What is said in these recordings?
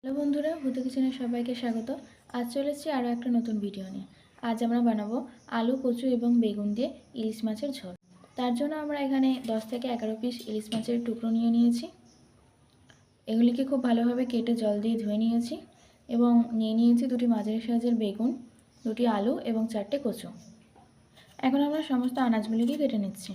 Hello বন্ধুরা, ভূতু কিচেনে সবাইকে স্বাগত। আজ চলে এসেছি আরও একটা নতুন ভিডিও নিয়ে। আজ আমরা বানাবো আলু, কচু এবং বেগুন দিয়ে ইলিশ মাছের ঝোল। তার জন্য আমরা এখানে 10 থেকে 11 পিস ইলিশ মাছের টুকরো নিয়ে নিয়েছি। এগুলিকে খুব ভালোভাবে কেটে জল দিয়ে ধুয়ে নিয়েছি এবং নিয়ে নিয়েছি দুটি মাঝারি সাইজের বেগুন, দুটি আলু এবং 4টে কচু। এখন আমরা সমস্ত আনাজগুলিকে কেটে নিচ্ছি।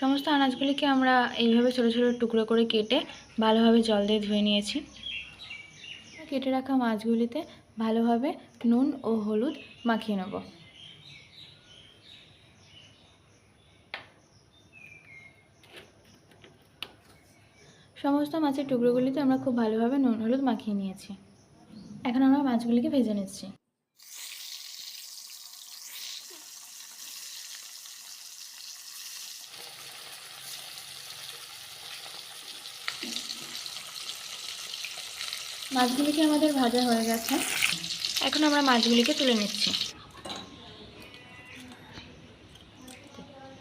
সমস্ত আনাজগুলিকে আমরা এইভাবে ছোটো ছোটো টুকরো করে কেটে ভালোভাবে জল দিয়ে ধুয়ে নিয়েছি। কেটে রাখা মাছগুলিতে ভালোভাবে নুন ও হলুদ মাখিয়ে নেব। সমস্ত মাছের টুকরোগুলিতে আমরা খুব ভালোভাবে নুন হলুদ মাখিয়ে নিয়েছি। এখন আমরা মাছগুলিকে ভেজে নিচ্ছি। মাছগুলিকে আমাদের ভাজা হয়ে গেছে। এখন আমরা মাছগুলিকে তুলে নিচ্ছি।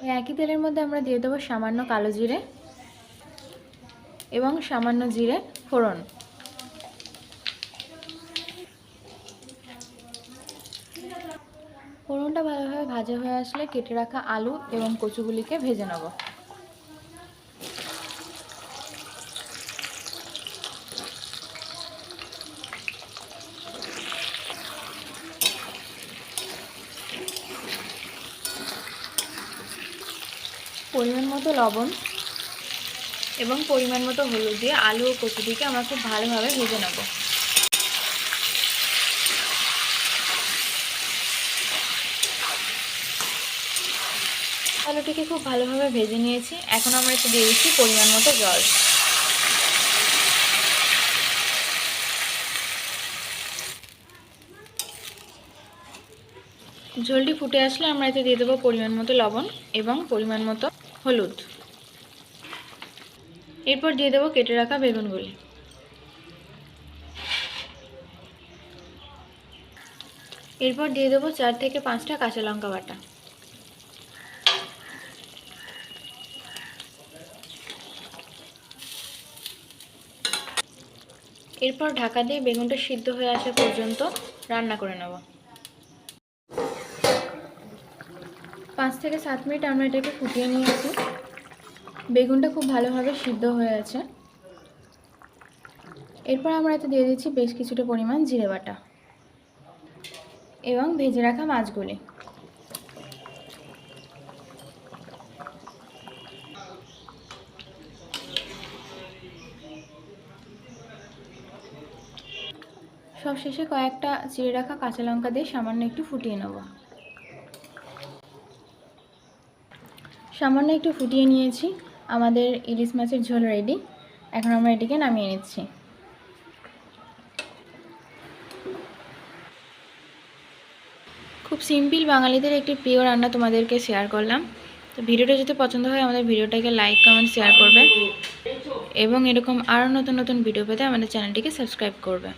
ওই একই তেলের মধ্যে আমরা দিয়ে দেবো সামান্য কালো জিরে এবং সামান্য জিরে ফোড়ন। ফোড়নটা ভালোভাবে ভাজা হয়ে আসলে কেটে রাখা আলু এবং কচুগুলিকে ভেজে নেব। পরিমাণ মতো লবণ এবং পরিমাণ মতো হলুদ দিয়ে আলু ও কচুটিকে আমরা খুব ভালোভাবে ভেজে নেব। আলুটিকে খুব ভালোভাবে ভেজে নিয়েছি। এখন আমরা একটু দিয়ে দিচ্ছি পরিমাণ মতো জল। ঝোলটি ফুটে আসলে আমরা এতে দিয়ে দেবো পরিমাণ মতো লবণ এবং পরিমাণ মতো হলুদ। এরপর দিয়ে দেবো কেটে রাখা বেগুনগুলি। এরপর দিয়ে দেবো 4 থেকে 5টা কাঁচা লঙ্কা বাটা। এরপর ঢাকা দিয়ে বেগুনটা সিদ্ধ হয়ে আসা পর্যন্ত রান্না করে নেব। 5 থেকে 7 মিনিট আমরা এটাকে ফুটিয়ে নিয়েছি। বেগুনটা খুব ভালোভাবে সিদ্ধ হয়ে আছে। এরপর আমরা এতে দিয়ে দিচ্ছি বেশ কিছুটা পরিমাণ জিরে বাটা এবং ভেজে রাখা মাছগুলি। সবশেষে কয়েকটা চিড়ে রাখা কাঁচা লঙ্কা দিয়ে সামান্য একটু ফুটিয়ে নেব। সামান্য একটু ফুটিয়ে নিয়েছি। আমাদের ইলিশ মাছের ঝোল রেডি। এখন আমরা এটিকে নামিয়ে নিচ্ছি। খুব সিম্পল বাঙালিদের একটি প্রিয় রান্না তোমাদেরকে শেয়ার করলাম। তো ভিডিওটা যদি পছন্দ হয় আমাদের ভিডিওটাকে লাইক কমেন্ট শেয়ার করবে এবং এরকম আরও নতুন নতুন ভিডিও পেতে আমাদের চ্যানেলটিকে সাবস্ক্রাইব করবে।